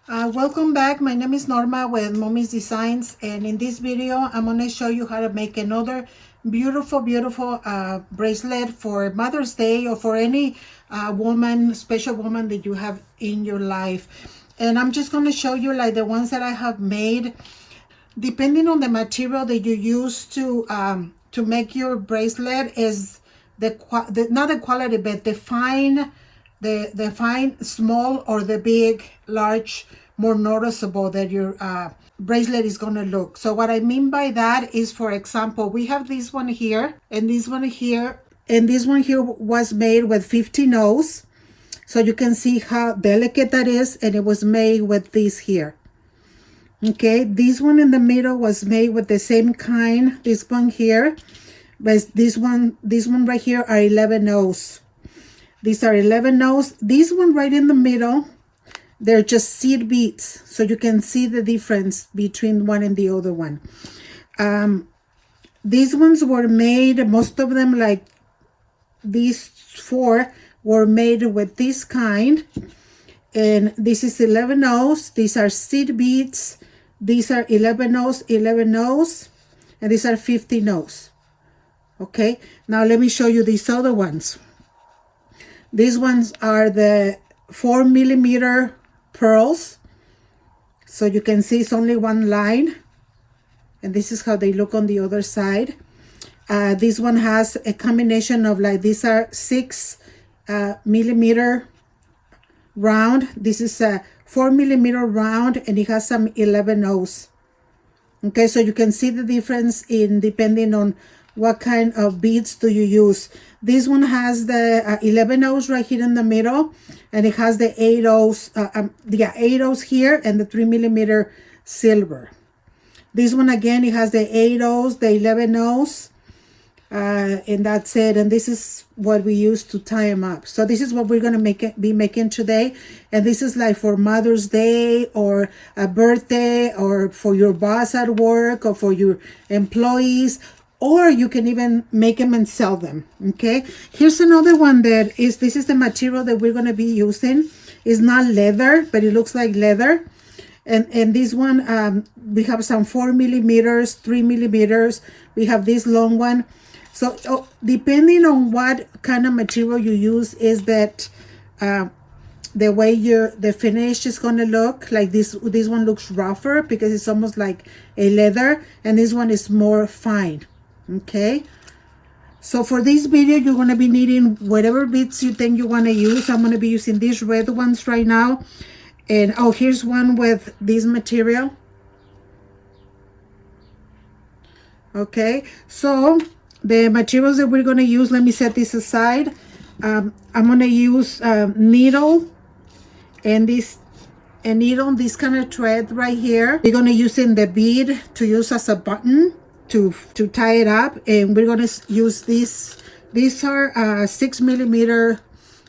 Welcome back. My name is Norma with Mommy's Designs, and in this video I'm going to show you how to make another beautiful bracelet for Mother's Day or for any special woman that you have in your life. And I'm just going to show you like the ones that I have made. Depending on the material that you use to make your bracelet is not the quality, but the fine small or the big large more noticeable that your bracelet is going to look. So what I mean by that is, for example, we have this one here and this one here, and this one here was made with 50 O's, so you can see how delicate that is, and it was made with this here. Okay, this one in the middle was made with the same kind, this one here, but this one right here are 11 O's. These are 11 O's. This one right in the middle, they're just seed beads, so you can see the difference between one and the other one. These ones were made, most of them, like these four, were made with this kind, and this is 11 O's. These are seed beads. These are 11 O's, 11 O's, and these are 50 O's. Okay, now let me show you these other ones. These ones are the 4mm pearls. So you can see it's only one line. And this is how they look on the other side. This one has a combination of, like, these are 6mm round. This is a 4mm round, and it has some 11 O's. Okay, so you can see the difference in depending on what kind of beads do you use. This one has the 11 O's right here in the middle, and it has the 8 O's, 8 O's here, and the 3mm silver. This one again, it has the 8 O's, the 11 O's, and that's it. And this is what we use to tie them up. So this is what we're going to be making today. And this is like for Mother's Day or a birthday, or for your boss at work, or for your employees, or you can even make them and sell them. Okay, here's another one that is, this is the material that we're going to be using. It's not leather, but it looks like leather. And this one, we have some 4mm, 3mm. We have this long one. So depending on what kind of material you use, is that the way the finish is going to look. Like this one looks rougher because it's almost like a leather, and this one is more fine. Okay, so for this video you're going to be needing whatever beads you think you want to use. I'm going to be using these red ones right now. And oh, here's one with this material. Okay, so the materials that we're going to use, let me set this aside. I'm going to use needle, and this kind of thread right here. We're going to use in the bead to use as a button to tie it up, and we're going to use these are 6mm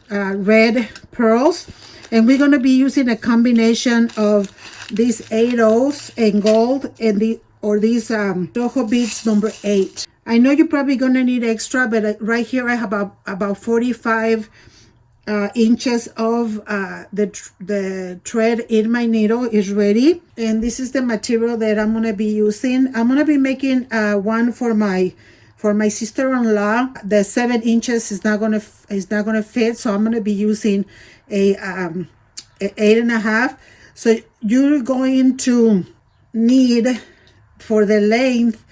red pearls, and we're going to be using a combination of these 8 O's and gold, and these Rojo beads number 8. I know you're probably going to need extra, but right here I have about 45 inches of the thread in my needle is ready. And this is the material that I'm going to be using. I'm going to be making one for my sister-in-law. The 7 inches is not going to fit, so I'm going to be using a 8.5. So you're going to need, for the length,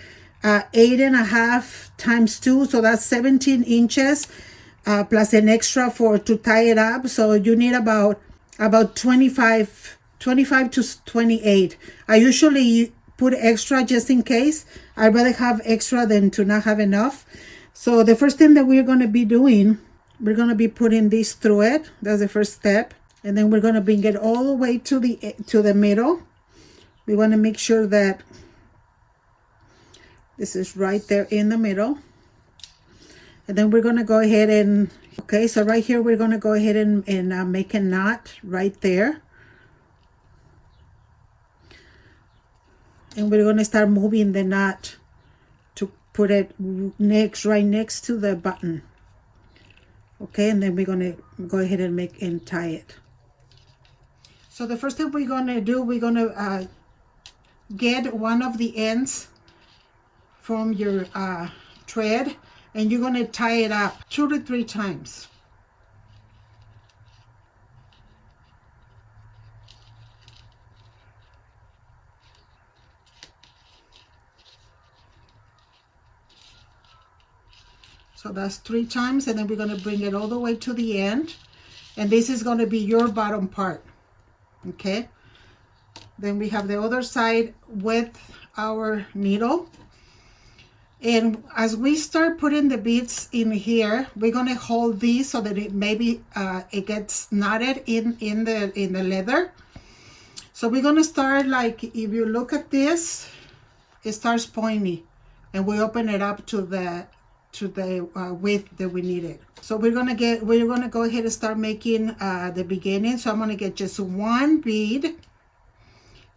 8.5 times 2, so that's 17 inches, plus an extra to tie it up. So you need about 25 to 28. I usually put extra just in case. I'd rather have extra than to not have enough. So the first thing that we're going to be doing, we're going to be putting this through it. That's the first step. And then we're going to bring it all the way to the middle. We want to make sure that this is right there in the middle. And then we're going to go ahead and, okay, so right here we're going to go ahead and make a knot right there. And we're going to start moving the knot to put it right next to the button. Okay, and then we're going to go ahead and tie it. So the first thing we're gonna do, we're gonna get one of the ends from your thread, and you're gonna tie it up 2 to 3 times. So that's 3 times, and then we're gonna bring it all the way to the end, and this is gonna be your bottom part, okay? Then we have the other side with our needle. And as we start putting the beads in here, we're gonna hold these so that it maybe it gets knotted in the leather. So we're gonna start, like, if you look at this, it starts pointy, and we open it up to the width that we needed. So we're gonna go ahead and start making the beginning. So I'm gonna get just one bead,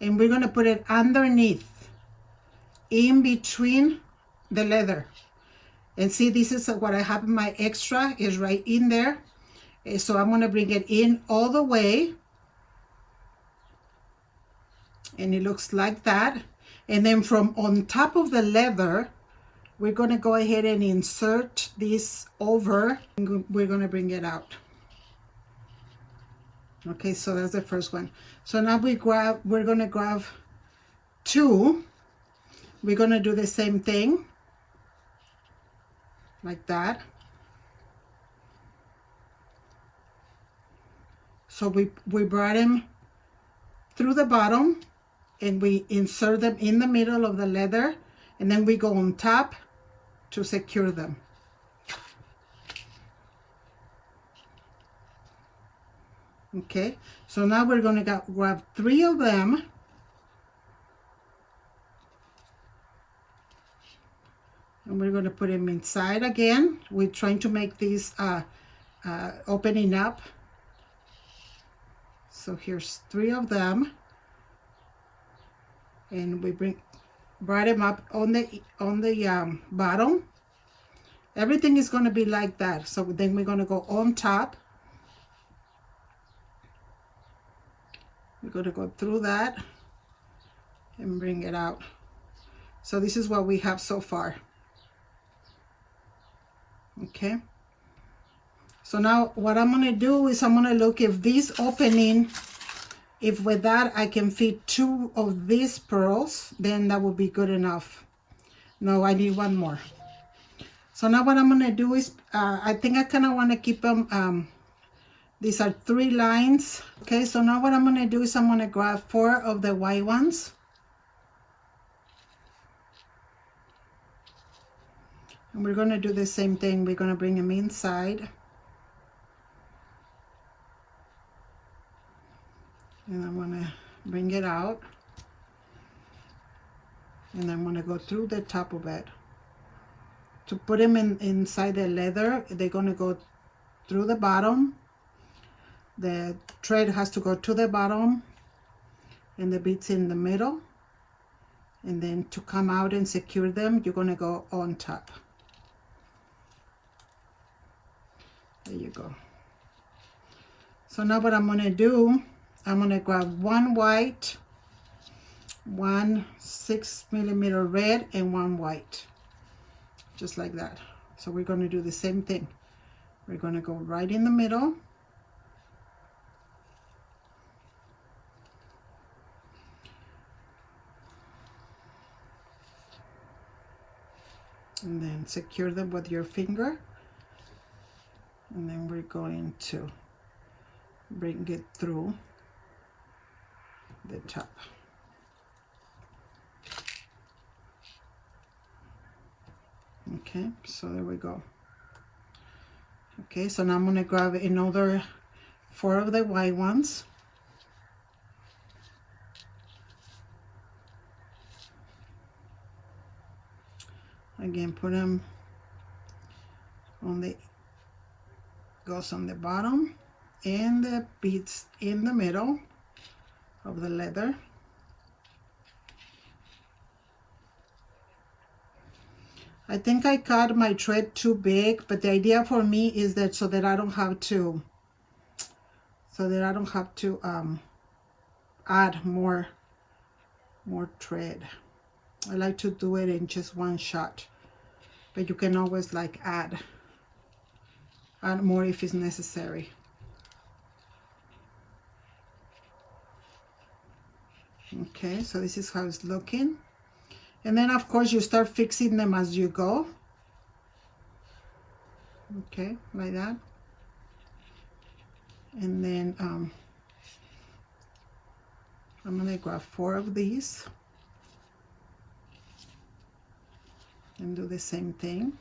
and we're gonna put it underneath, in between the leather. And see, this is what I have. My extra is right in there. So I'm gonna bring it in all the way, and it looks like that. And then from on top of the leather, we're gonna go ahead and insert this over, and we're gonna bring it out. Okay, so that's the first one. So now we're gonna grab 2. We're gonna do the same thing, like that. So we brought them through the bottom, and we insert them in the middle of the leather, and then we go on top to secure them. Okay, so now we're going to grab 3 of them, and we're going to put them inside again. We're trying to make these opening up. So here's 3 of them, and we brought them up on the bottom. Everything is going to be like that. So then we're going to go on top. We're going to go through that and bring it out. So this is what we have so far. Okay. So now what I'm going to do is I'm going to look if this opening, if with that I can fit 2 of these pearls, then that would be good enough. No, I need 1 more. So now what I'm going to do is, I think I kind of want to keep them, these are 3 lines. Okay, so now what I'm going to do is I'm going to grab 4 of the white ones. And we're going to do the same thing. We're going to bring them inside. And I'm going to bring it out. And I'm going to go through the top of it. To put them inside the leather, they're going to go through the bottom. The thread has to go to the bottom, and the beads in the middle. And then to come out and secure them, you're going to go on top. There you go. So now what I'm going to do, I'm going to grab 1 white, 1 6mm red, and 1 white. Just like that. So we're going to do the same thing. We're going to go right in the middle. And then secure them with your finger. And then we're going to bring it through the top. Okay, so there we go. Okay, so now I'm going to grab another 4 of the white ones. Again, put them on the, goes on the bottom, and the beads in the middle of the leather. I think I cut my thread too big, but the idea for me is that so that I don't have to add more thread. I like to do it in just one shot, but you can always like add more if it's necessary. Okay, so this is how it's looking. And then of course you start fixing them as you go. Okay, like that. And then I'm gonna grab 4 of these and do the same thing.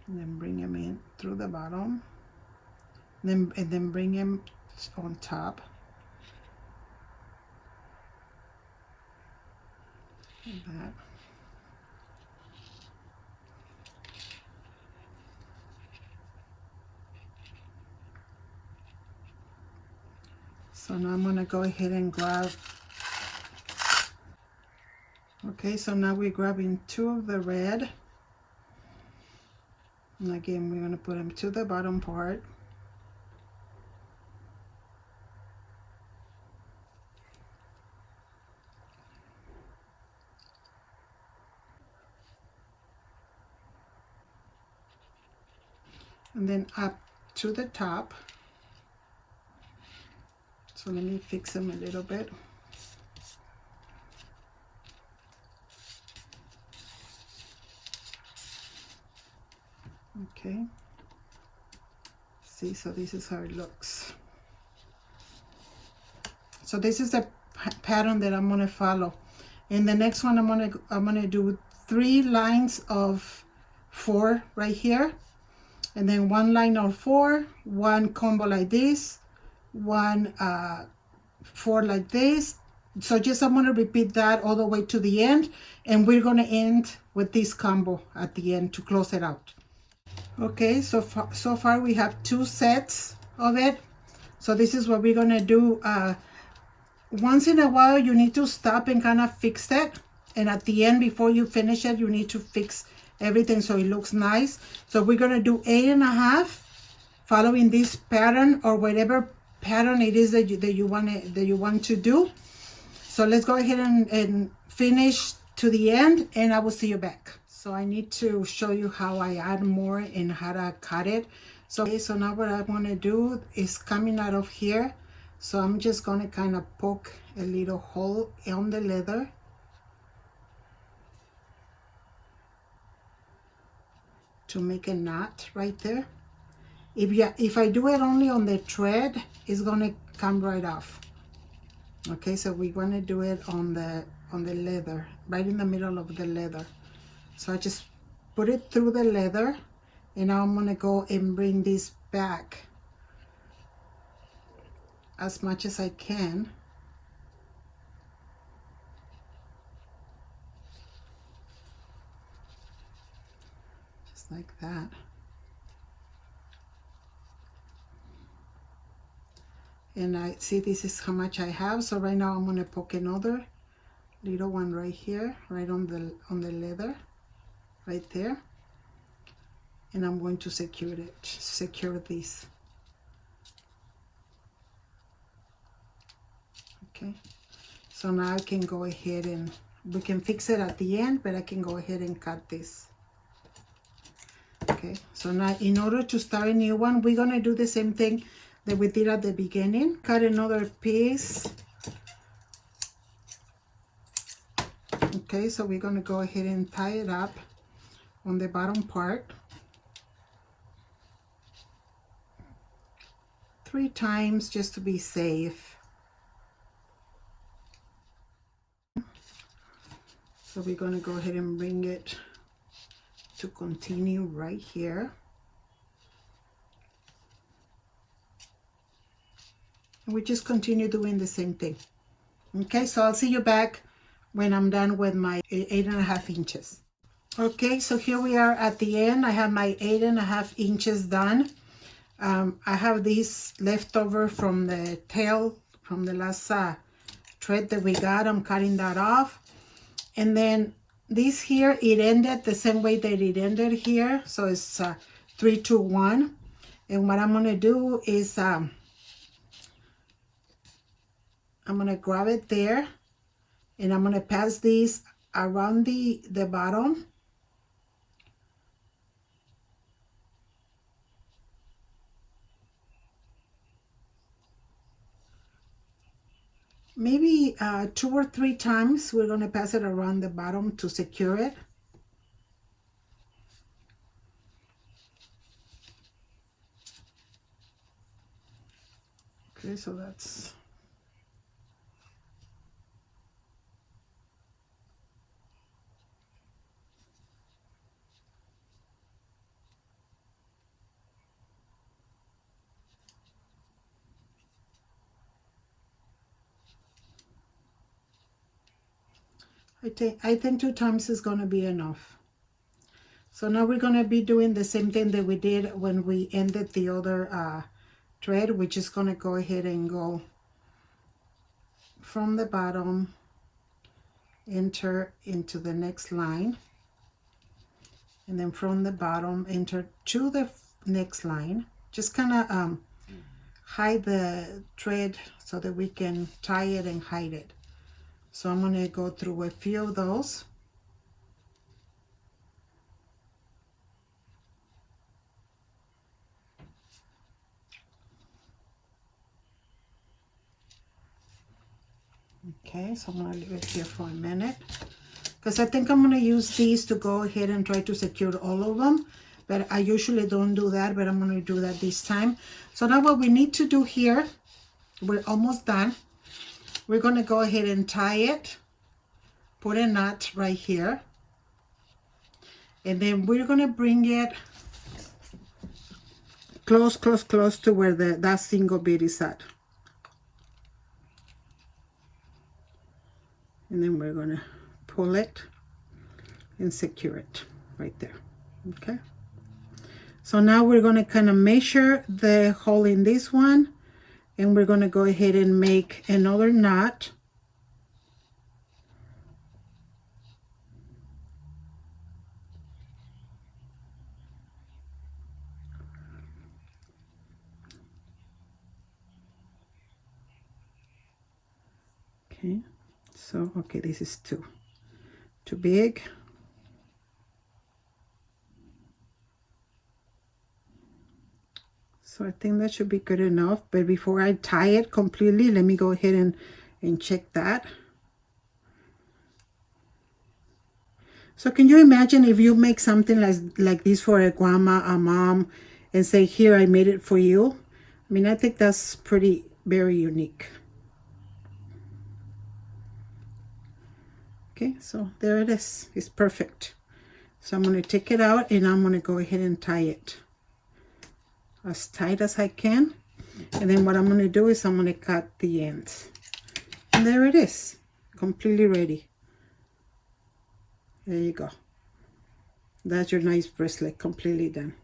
And then bring them in through the bottom. And then bring them on top. Like that. So now I'm gonna go ahead and grab. Okay, so now we're grabbing 2 of the red. And again, we're gonna put them to the bottom part. And then up to the top. So let me fix them a little bit. Okay. See, so this is how it looks. So this is the pattern that I'm gonna follow. In the next one, I'm gonna do 3 lines of 4 right here, and then 1 line of 4, 1 combo like this, 1 4 like this. So just I'm gonna repeat that all the way to the end, and we're gonna end with this combo at the end to close it out. Okay, so far we have 2 sets of it. So this is what we're gonna do. Once in a while you need to stop and kind of fix it, and at the end before you finish it you need to fix everything so it looks nice. So we're gonna do 8.5, following this pattern or whatever pattern it is that you want to do. So let's go ahead and finish to the end, and I will see you back. So I need to show you how I add more and how to cut it. So, okay, so now what I want to do is coming out of here. So I'm just going to kind of poke a little hole on the leather. To make a knot right there. If I do it only on the thread, it's going to come right off. Okay, so we want to do it on the leather, right in the middle of the leather. So I just put it through the leather, and now I'm gonna go and bring this back as much as I can. Just like that. And I see this is how much I have. So right now I'm gonna poke another little one right here, right on the leather, right there. And I'm going to secure this. Okay, so now I can go ahead and we can fix it at the end, but I can go ahead and cut this. Okay, so now in order to start a new one, we're gonna do the same thing that we did at the beginning. Cut another piece. Okay, so we're gonna go ahead and tie it up on the bottom part 3 times just to be safe. So we're gonna go ahead and bring it to continue right here. And we just continue doing the same thing. Okay, so I'll see you back when I'm done with my 8.5 inches. Okay, so here we are at the end. I have my 8.5 inches done. I have this left over from the tail, from the last thread that we got. I'm cutting that off. And then this here, it ended the same way that it ended here. So it's 3, 2, 1. And what I'm going to do is I'm going to grab it there. And I'm going to pass these around the bottom. Maybe 2 or 3 times we're going to pass it around the bottom to secure it. Okay, so that's... I think 2 times is going to be enough. So now we're going to be doing the same thing that we did when we ended the other thread. We're just going to go ahead and go from the bottom, enter into the next line, and then from the bottom enter to the next line. Just kind of hide the thread so that we can tie it and hide it. So I'm going to go through a few of those. Okay, so I'm going to leave it here for a minute, because I think I'm going to use these to go ahead and try to secure all of them. But I usually don't do that, but I'm going to do that this time. So now what we need to do here, we're almost done. We're going to go ahead and tie it, put a knot right here, and then we're going to bring it close to where that single bead is at. And then we're going to pull it and secure it right there. Okay. So now we're going to kind of measure the hole in this one, and we're going to go ahead and make another knot. Okay. So, okay, this is too big. So I think that should be good enough. But before I tie it completely, let me go ahead and check that. So can you imagine if you make something like this for a grandma, a mom, and say, here, I made it for you? I mean, I think that's very unique. Okay, so there it is. It's perfect. So I'm going to take it out, and I'm going to go ahead and tie it as tight as I can. And then what I'm going to do is I'm going to cut the ends. And there it is, completely ready. There you go. That's your nice bracelet, completely done.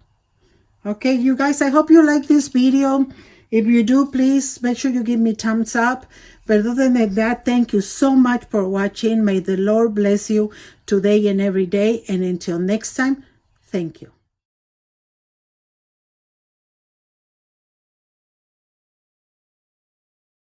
Okay, you guys, I hope you like this video. If you do, please make sure you give me thumbs up. But other than that, thank you so much for watching. May the Lord bless you today and every day. And until next time, thank you.